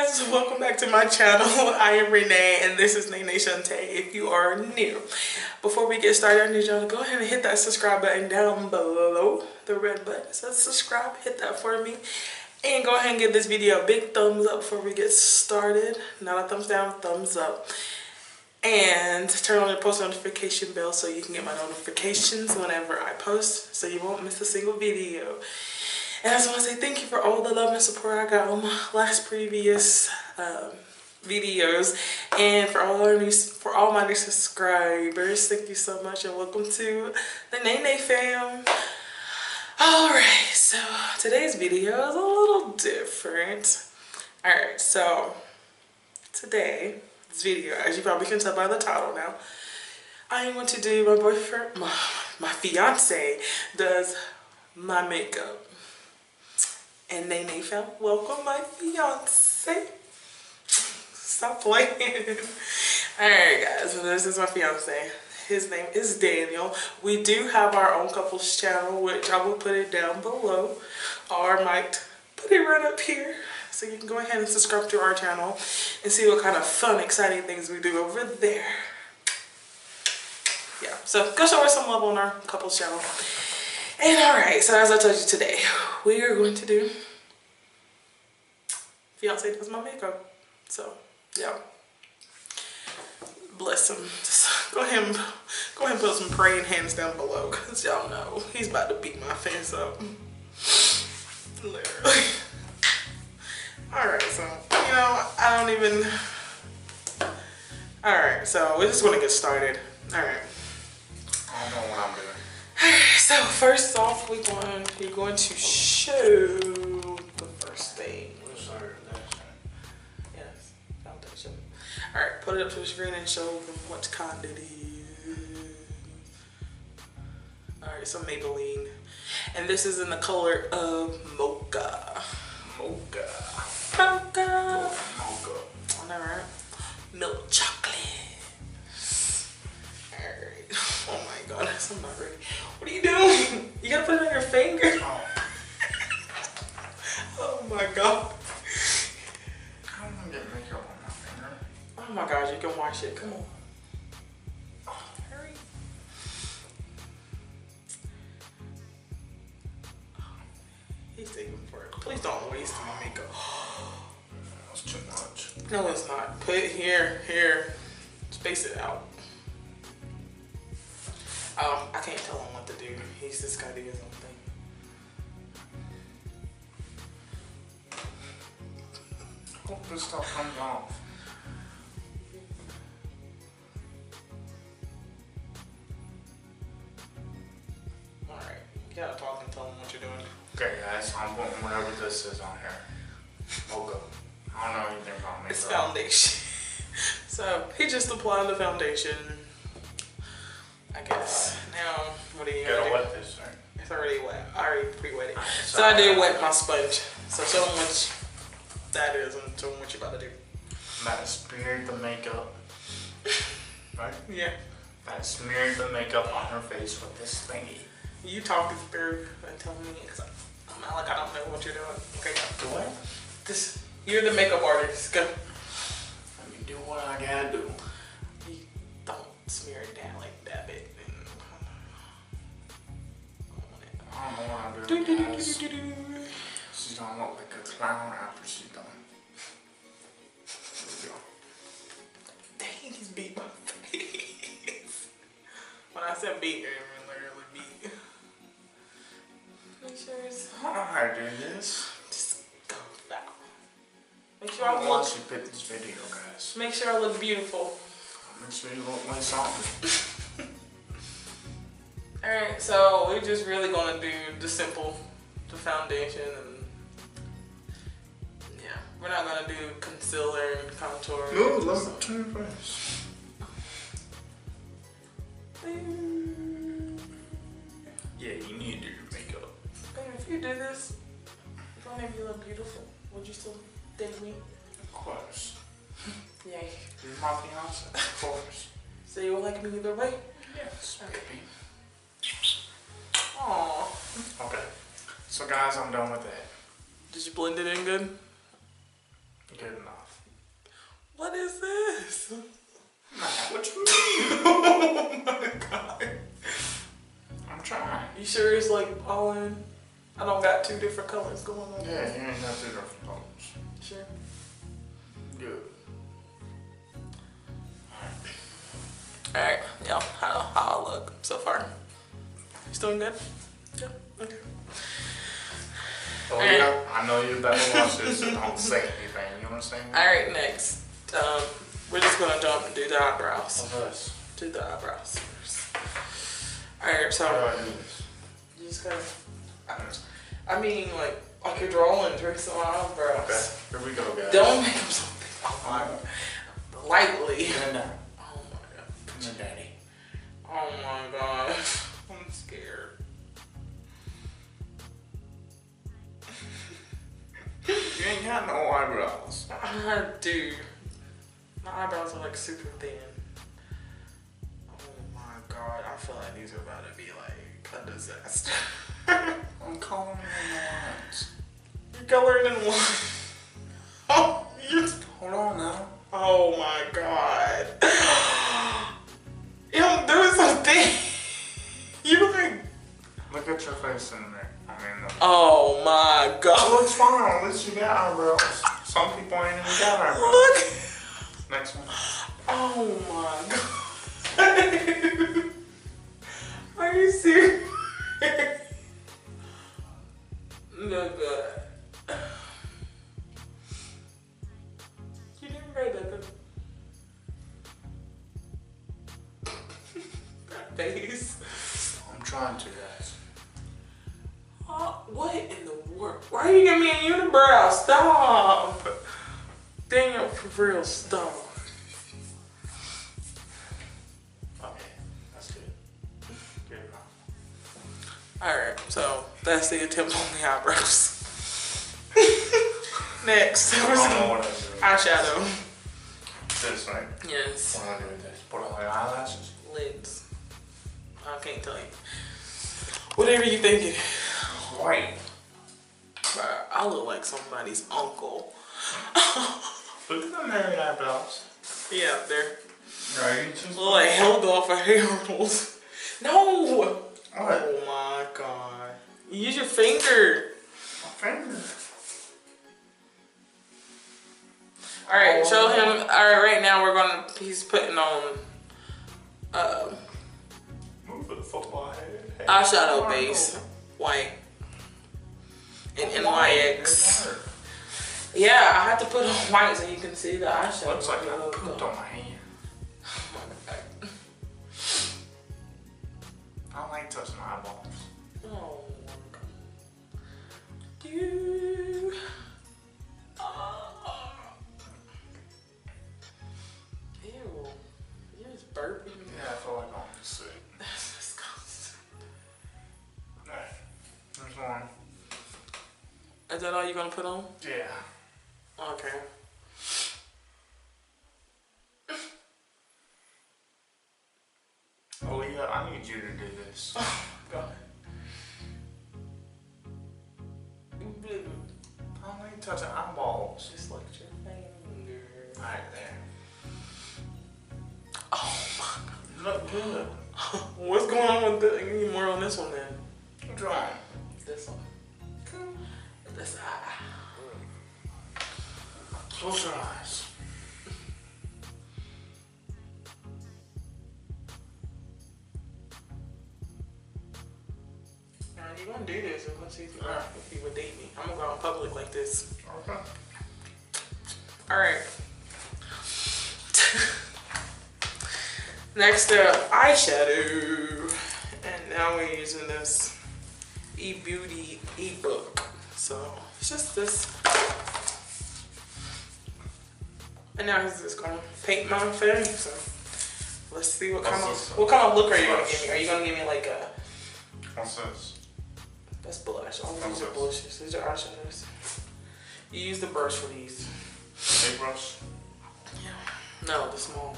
guys, welcome back to my channel. I am Renee and this is Neanea Shanta if you are new. Before we get started, I need y'all to go ahead and hit that subscribe button down below. The red button says subscribe, hit that for me. And go ahead and give this video a big thumbs up before we get started. Not a thumbs down, thumbs up. And turn on the post notification bell so you can get my notifications whenever I post, so you won't miss a single video. And I just want to say thank you for all the love and support I got on my last previous videos, and for all my new subscribers. Thank you so much, and welcome to the Neanea fam. Alright, so today's video is a little different. Alright, so today, this video, as you probably can tell by the title now, I am going to do my boyfriend, my fiance does my makeup. And Neanea fam, welcome my fiance. Stop playing. Alright guys, so this is my fiance. His name is Daniel. We do have our own couples channel, which I will put it down below, or I might put it right up here, so you can go ahead and subscribe to our channel and see what kind of fun, exciting things we do over there. Yeah, so go show us some love on our couples channel. And alright, so as I told you today, we are going to do fiance does my makeup. So yeah, bless him. Just go ahead and put some praying hands down below, because y'all know he's about to beat my face up. Literally. Alright, so you know, I don't even. Alright, so we're just gonna get started. Alright. I don't know what I'm doing. So first off, you're going to show the first thing. Yes, foundation. All right, put it up to the screen and show them what kind it is. All right, so Maybelline, and this is in the color of mocha. Mocha. Mocha. Mocha. All right. Milk chocolate. Oh my goodness, I'm not ready. What are you doing? You gotta put it on your finger. Oh my god. I don't want to get makeup on my finger. Oh my gosh, you can wash it. Come on. Oh, hurry. He's taking forever. Please don't waste my makeup. That's too much. No, it's not. Put it here. Space it out. I can't tell him what to do. He's just gotta do his own thing. Hope this stuff comes off. Alright, you gotta talk and tell him what you're doing. Okay guys, I'm putting whatever this is on here. Mocha. I don't know anything about makeup. It's foundation. So, he just applied the foundation. I guess. Now, what are you gonna do? Wet this, right? It's already wet. I already pre-wet it. So I did wet my sponge. So show them what that is and show them what you're about to do. That smeared the makeup. Right? Yeah. That smeared the makeup on her face with this thingy. You talk through and tell me, because I'm not like I don't know what you're doing. Okay, Do what? You're the makeup artist. Go. Let me do what I gotta do. You don't smear it down like that bit. I don't know what I'm doing, guys. She's gonna look like a clown after she's done. Here we go. Dang, he's beat my face. When I said beat, I mean literally beat. Make sure it's. I don't know how to do this. Just go foul. Make sure I Once you pick this video, guys. Make sure I look beautiful. Make sure you look like something. Alright, so we're just really gonna do the foundation, and yeah, we're not gonna do concealer and contour. No, let me turn your face. Yeah, you need to do your makeup. Babe, if you do this, don't make you look beautiful. Would you still date me? Of course. Yay. You're my fiance, of course. So you will like me either way? Yes, baby. Aww. Okay. So guys, I'm done with that. Did you blend it in good? Good enough. is this? Man, what you mean? Oh my god. I'm trying. You sure it's like all in? I don't got two different colors going on. Yeah, you ain't got two different colors. Sure. Good. Alright, yeah, how I look so far? You doing good? Yeah, okay. Oh yeah, I know you're about to watch this, so don't say anything, you understand me? Alright, next. We're just gonna jump and do the eyebrows. What's this? Do the eyebrows first. Alright, so How do I do this? you just gotta, I mean, like you're drawing tricks on my eyebrows. Okay, here we go, guys. Don't make them so big. Oh my god. Lightly. Come in, Oh my god. come in, daddy. Oh my god. I'm scared. You ain't got no eyebrows. I do. My eyebrows are like super thin. Oh my god. I feel like these are about to be like a disaster. I'm calling in the lines. You're coloring in one. Oh, you're... Hold on now. Oh my god. I'm doing something. You like... Look at your face in there. I mean, Oh my it god. looks fine. At least you got eyebrows. Some people ain't even got eyebrows. Look. Next one. Oh my god. Are you serious? No god. You didn't write that. That face. I'm trying to, guys. What in the world? Why are you giving me a unibrow? Stop. Daniel, for real, stop. Okay, that's good. Good enough. Alright, so that's the attempt on the eyebrows. Next, I don't know what I'm doing. eyeshadow. This right. Yes. What do I do with this? Put on my eyelashes? Lids. I can't tell you. Whatever you think it is. White. But I look like somebody's uncle. Look at the married eyebrows. Yeah, they're Right, just look like Helga off of Harold's. No! what? Oh my god. Use your finger. My finger. Alright, show him. Alright, right now he's putting on Move the football head. eyeshadow base. White. And NYX. Yeah, I have to put on white so you can see the eyeshadow. Looks like I pooped on my hand. Oh my god. I don't like touching eyeballs. Oh my god. You. Ew. You're just burping. Yeah, I feel like I'm sick. That's disgusting. Alright, there's one. Is that all you're gonna put on? Yeah. Okay. Oh yeah, I need you to do this. Oh god. I don't like touching eyeballs. Just look at your finger. Right there. Oh my god. Look good. What's going on with the? You need more on this one then. What's wrong? This one. This eye. Close your eyes. You gonna do this unless you would date me. I'm gonna go out in public like this. Okay. Alright. Next up, eyeshadow. And now we're using this eBeauty ebook. So it's just this. And now he's just gonna paint my face. So let's see what kind of look are you gonna give me? Are you gonna give me like a What's this? that's blush. All these are blushes. These are eyeshadows. You use the brush for these. Big brush? Yeah. No, the small.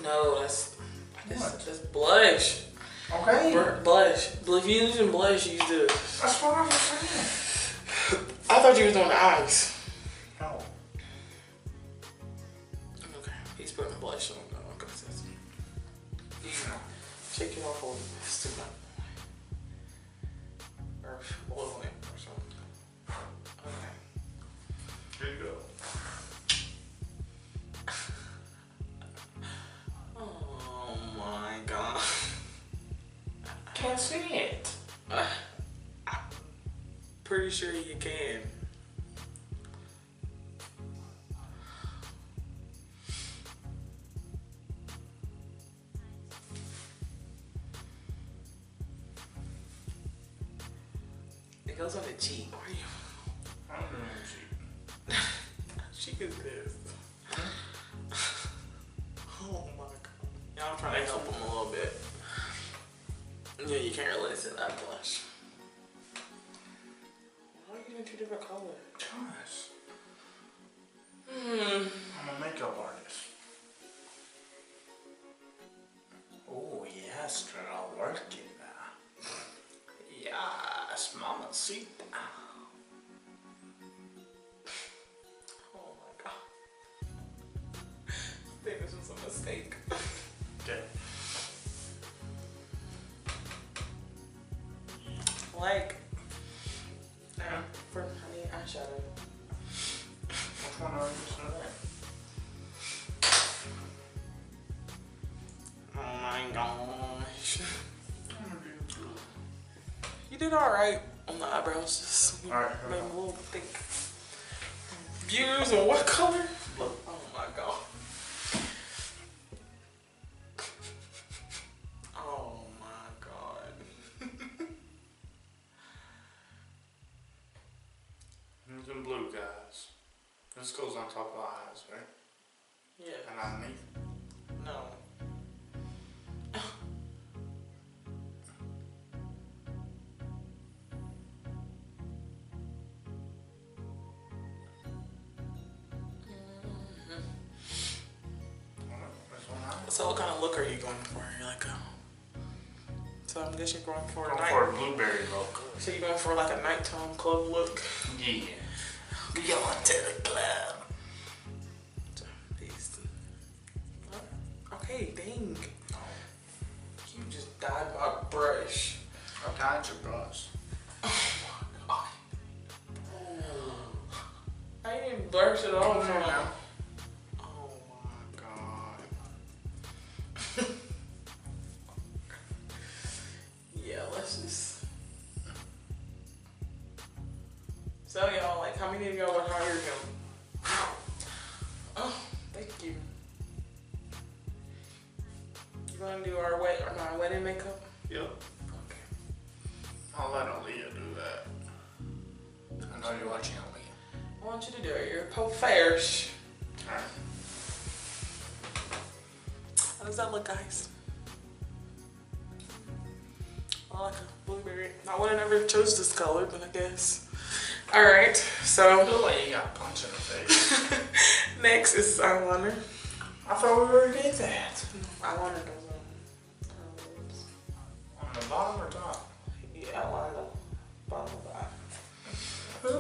No, that's blush. Okay. Blush. If you're using blush, use this. That's what I was saying. I thought you was doing the eyes. take it off a little bit. It's too much. Or oil it or something. Okay. Here you go. Oh my god. Can't see it. I'm pretty sure you can. It goes on the cheek. Where are you? I'm doing the cheek. Cheek is this. Oh my god. Yeah, I'm trying to help him a little bit. Yeah, you can't really see that blush. Why are you doing two different colors? Gosh. Hmm. I'm a makeup artist. Oh yes, girl, working now. Yes, mamacita. Oh my god. I think this was a mistake. Okay. Like, for honey eyeshadow. Which one are you using today? Oh my gosh. I'm gonna do blue. You did alright on the eyebrows. Just Alright, made them a little thick. Views on what color? Look, oh my god. Oh my god. Using blue, guys. This goes on top of the eyes, right? Yeah. And underneath. No. So what kind of look are you going for? You're like, so I'm guessing you're going for a night. For a blueberry look. So you're going for like a nighttime club look. Yeah. We going to the club. So, peace. Okay, dang. You just dyed my brush. I dyed your brush. Oh my god. I didn't even brush it off. now. Oh my god. Yeah, let's just. So y'all, like, how many of y'all would hire him? Oh, thank you. You gonna do our wedding makeup? Yep. Okay. I'll let Aaliyah do that. I know you're watching Aaliyah. I want you to do it. You're professional. Alright. How does that look, guys? I like a blueberry. I would have never chose this color, but I guess. Alright, so. Look like you got a punch in the face. Next is eyeliner. I thought we already did that. Eyeliner goes on lips. On the bottom or top? Yeah, eyeliner. Bottom of the eye. Who?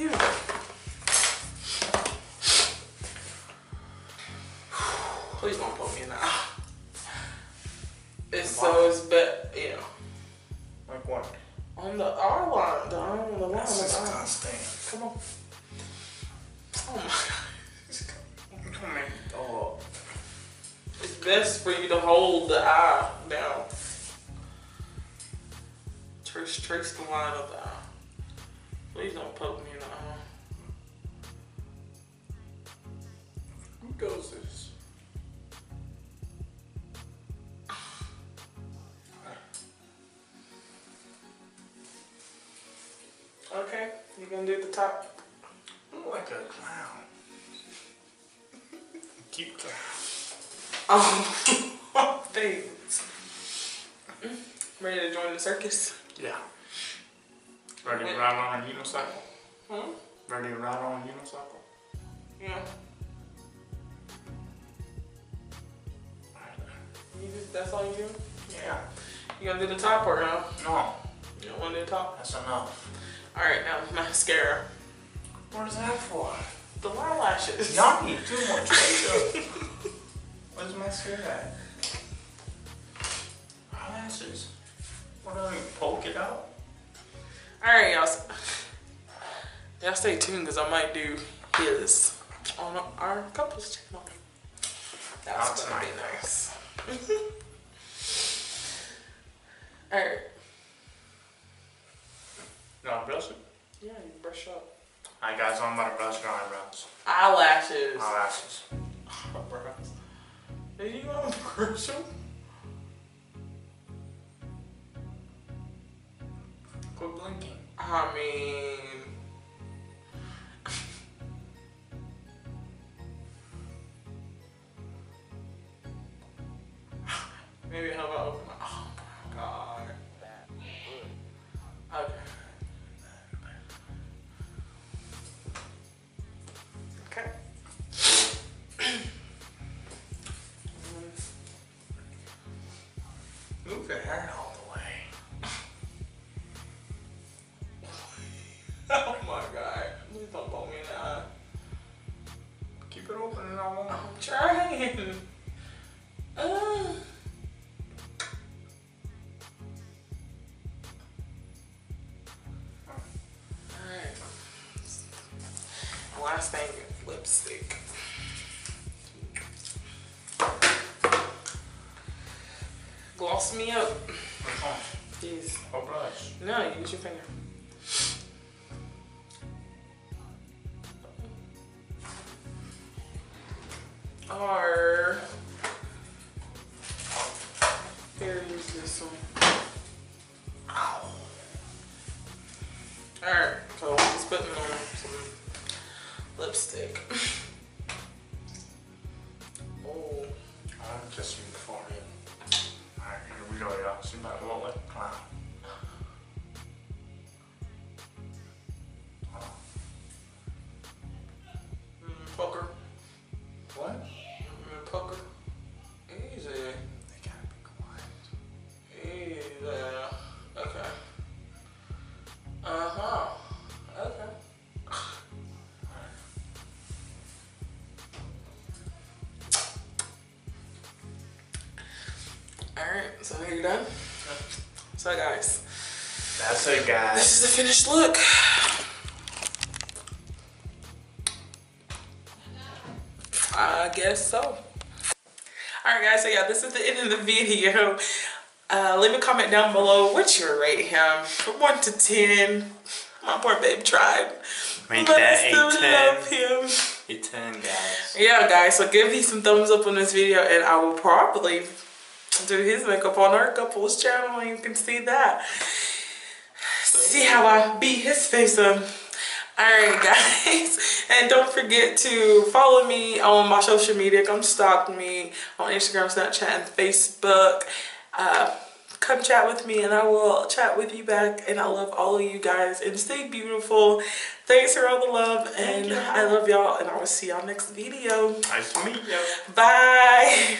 You. Please don't poke me in the eye. It's so it's better, yeah. Like what? On the eyeliner, the line That's of the eye. disgusting. Come on. Oh my god. You're gonna make me throw up. It's best for you to hold the eye down. Trace the line of the eye. Please don't poke me in the eye. Who does this? Okay, you gonna do the top? You look like a clown. Cute clown. Oh, thanks. Ready to join the circus? Yeah. Ready to ride on a unicycle? Hmm? Ready to ride on a unicycle? Yeah. That's all you do? Yeah. You gonna do the top or no? No, You don't wanna do the top? that's enough. Alright, now mascara. What is that for? The eyelashes. Y'all need too much makeup. Where's mascara at? eyelashes? What do you poke it out? Alright, y'all. Y'all stay tuned because I might do his on our couples channel. That's gonna be nice. Alright. You want to brush it? Yeah, you brush up. Alright guys, I'm about to brush your eyebrows. Eyelashes. Eyelashes. Eyebrows. Are you gonna brush them? Quit blinking. I mean... Maybe how about open my... Oh my god. Okay. Okay. Move your hair all the way. Oh my god. Please don't blow me in the eye. Keep it open and I won't. I'm trying. Alright. Last thing, lipstick. Gloss me up. Which one? Please. Or brush? No, use your finger. Or here, use this one. Ow. Alright, so just putting on some lipstick. Oh. I'm just your forehead. Alright, here we go, y'all. She might look like a clown. Pucker. What? Pucker. Easy. They gotta be quiet. Easy. Okay. Uh-huh. Okay. Alright, so are you done? So guys, That's it, guys. this is the finished look. I guess so. Alright guys, so yeah, this is the end of the video. Leave a comment down below what you rate him from 1 to 10. My poor babe tried. Make but that I still a 10. love him. A 10, guys. Yeah guys, so give me some thumbs up on this video and I will probably do his makeup on our couples channel and you can see that. See how I beat his face up. Alright guys, and don't forget to follow me on my social media. Come stalk me on Instagram, Snapchat, and Facebook. Come chat with me and I will chat with you back. And I love all of you guys and stay beautiful. Thanks for all the love and I love y'all and I will see y'all next video. Nice to meet you. Bye.